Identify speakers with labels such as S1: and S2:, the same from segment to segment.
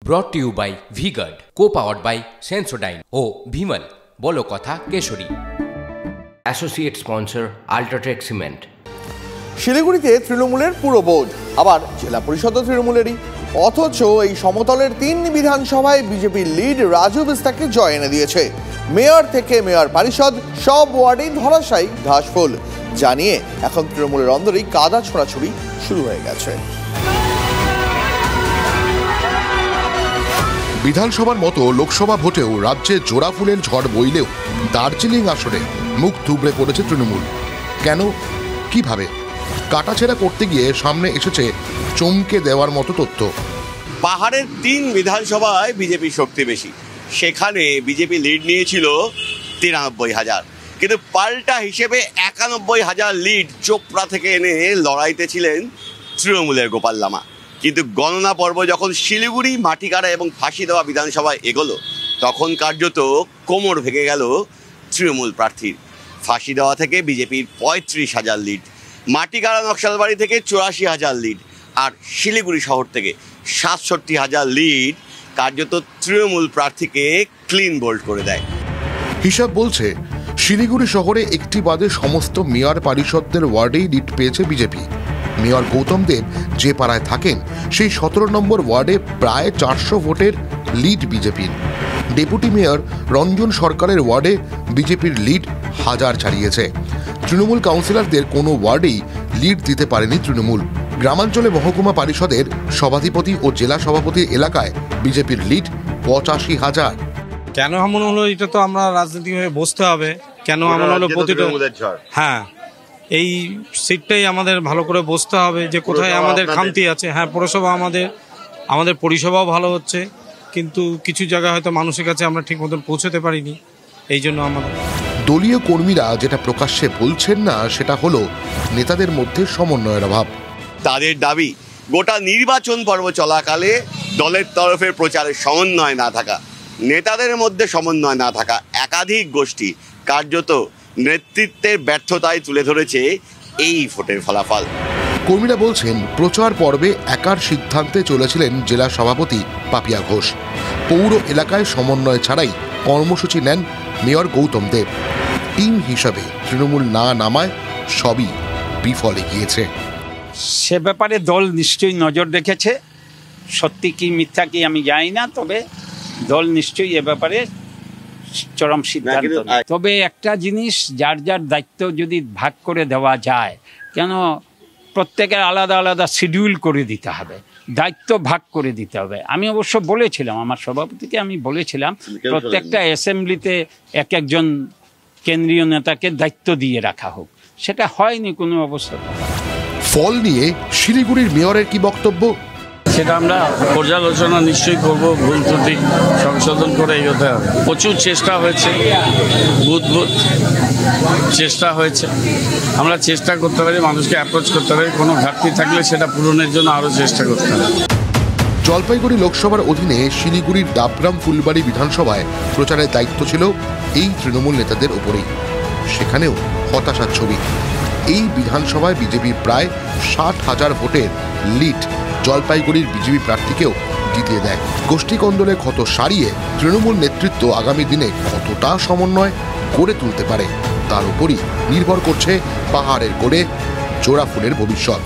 S1: Brought to you by V-Guard, co-powered by Sensodyne O Vimal বলো কথা কেশরী। Associate sponsor UltraTech cement.
S2: শিলিগুড়িতে তৃণমূলের পুরো বোর্ড, আবার জেলা পরিষদও তৃণমূলেরই, অথচ এই সমতলের 3 বিধানসভায় বিজেপির লিড রাজু বিস্তাকে জয় এনে দিয়েছে। মেয়র থেকে মেয়র পরিষদ সব ওয়ার্ডেই ধরাশায়ী ঘাসফুল জানিয়ে এখন তৃণমূলের অন্দরেই কাদা ছোড়াছুড়ি শুরু হয়ে গেছে।
S3: বিধানসভার মতো লোকসভা ভোটেও রাজ্যে জোড়া ফুলের ঝড় বইলেও দার্জিলিং আসরে মুখ থুবড়ে পড়েছে তৃণমূল। কেন, কিভাবে? কাটাছেড়া করতে গিয়ে সামনে এসেছে চমকে দেওয়ার মতো তথ্য।
S4: পাহাড়ের 3 বিধানসভায় বিজেপি শক্তি বেশি, সেখানে বিজেপি লিড নিয়েছিল 93,000, কিন্তু পাল্টা হিসেবে 91,000 লিড চোপড়া থেকে এনে লড়াইতে ছিলেন তৃণমূলের গোপাল লামা। কিন্তু গণনা পর্ব যখন শিলিগুড়ি, মাটিকাড়া এবং ফাঁসি দেওয়া বিধানসভায় এগোলো, তখন কার্যত কোমর ভেঙে গেল তৃণমূল প্রার্থীর। ফাঁসি দেওয়া থেকে বিজেপির 35,000 লিড, মাটিকাড়া নকশালবাড়ি থেকে 84,000 লিড, আর শিলিগুড়ি শহর থেকে 67,000 লিড কার্যত তৃণমূল প্রার্থীকে ক্লিন বোল্ড করে দেয়।
S3: হিসাব বলছে শিলিগুড়ি শহরে একটি বাদে সমস্ত মেয়র পরিষদদের ওয়ার্ডেই লিড পেয়েছে বিজেপি। মেয়র গৌতম দেব যে পাড়ায় থাকেন সেই 17 নম্বর ওয়ার্ডে প্রায় 400 ভোটের লিড বিজেপির। ডেপুটি মেয়র রঞ্জন সরকারের ওয়ার্ডে বিজেপির লিড 1000 ছাড়িয়েছে। তৃণমূল কাউন্সিলরদের কোনো ওয়ার্ডেই লিড দিতে পারেনি তৃণমূল। গ্রামাঞ্চলে মহকুমা পরিষদের সভাধিপতি ও জেলা সভাপতির এলাকায় বিজেপির লিড 85,000।
S5: কেন এমন হলো এটা তো আমরা রাজনীতিভাবে বুঝতে হবে। কেন এমন হলো প্রতিটা, হ্যাঁ এই সিটটাই আমাদের ভালো করে বুঝতে হবে যে কোথায় আমাদের খামতি আছে। হ্যাঁ, পৌরসভা আমাদের পরিষেবাও ভালো হচ্ছে, কিন্তু কিছু জায়গায় হয়তো মানুষের কাছে আমরা ঠিক মতন পৌঁছতে পারিনি। এই জন্য আমাদের
S3: দলীয় কর্মীরা যেটা প্রকাশ্যে বলছেন না, সেটা হলো নেতাদের মধ্যে সমন্বয়ের অভাব।
S4: তাদের দাবি, গোটা নির্বাচন পর্ব চলাকালে দলের তরফে প্রচারের সমন্বয় না থাকা, নেতাদের মধ্যে সমন্বয় না থাকা, একাধিক গোষ্ঠী কার্যত নেতৃত্বের ব্যর্থতায় তুলে ধরেছে এই ভোটের ফলাফল।
S3: কর্মীরা বলছেন, প্রচার পর্বে একার সিদ্ধান্তে চলেছিলেন জেলা সভাপতি পাপিয়া ঘোষ। পৌর এলাকায় সমন্বয় ছাড়াই কর্মসূচি নেন মেয়র গৌতম দেব। টিম হিসাবে তৃণমূল না নামায় সবই বিফলে গিয়েছে।
S6: সে ব্যাপারে দল নিশ্চয়ই নজর রেখেছে, সত্যি কি মিথ্যা কি আমি জানি না, তবে দল নিশ্চয়ই এ ব্যাপারে চরম সিদ্ধান্ত। তবে একটা জিনিস, যার যার দায়িত্ব যদি ভাগ করে দেওয়া যায়, কেন প্রত্যেকের আলাদা আলাদা শিডিউল করে দিতে হবে, দায়িত্ব ভাগ করে দিতে হবে। আমি অবশ্য বলেছিলাম, আমার সভাপতিকে আমি বলেছিলাম প্রত্যেকটা অ্যাসেম্বলিতে একজন কেন্দ্রীয় নেতাকে দায়িত্ব দিয়ে রাখা হোক, সেটা হয়নি কোনো অবস্থাতে।
S3: ফল নিয়ে শিলিগুড়ির মেয়রের কি বক্তব্য?
S7: সেটা আমরা পর্যালোচনা নিশ্চয়ই করব, ভুল ত্রুটি সংশোধন করে এগোতে হবে। প্রচুর চেষ্টা হয়েছে, বুথ চেষ্টা হয়েছে, আমরা চেষ্টা করতে পারি, মানুষকে অ্যাপ্রোচ করতে পারি, কোনো ঘাটতি থাকলে সেটা পূরণের জন্য আরও চেষ্টা করতে হবে।
S3: জলপাইগুড়ি লোকসভার অধীনে শিলিগুড়ির ডাবগ্রাম ফুলবাড়ি বিধানসভায় প্রচারের দায়িত্ব ছিল এই তৃণমূল নেতাদের ওপরেই। সেখানেও হতাশার ছবি। এই বিধানসভায় বিজেপি প্রায় 60,000 ভোটের লিড জলপাইগুড়ির বিজেপি প্রার্থীকেও জিতিয়ে দেয়। গোষ্ঠী কন্দলে ক্ষত সারিয়ে তৃণমূল নেতৃত্ব আগামী দিনে কতটা সমন্বয় গড়ে তুলতে পারে, তার উপরই নির্ভর করছে পাহাড়ের কোণে জোড়া ফুলের ভবিষ্যৎ।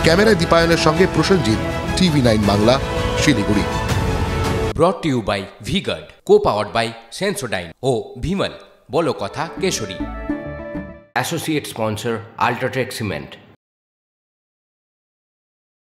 S3: ক্যামেরায় দীপায়নের সঙ্গে Prosenjit, TV9 Bangla, Siliguri.
S1: Brought to you by V-Guard, co-powered by Sensodyne O Vimal বলো কথা কেশরী। Associate sponsor UltraTech cement.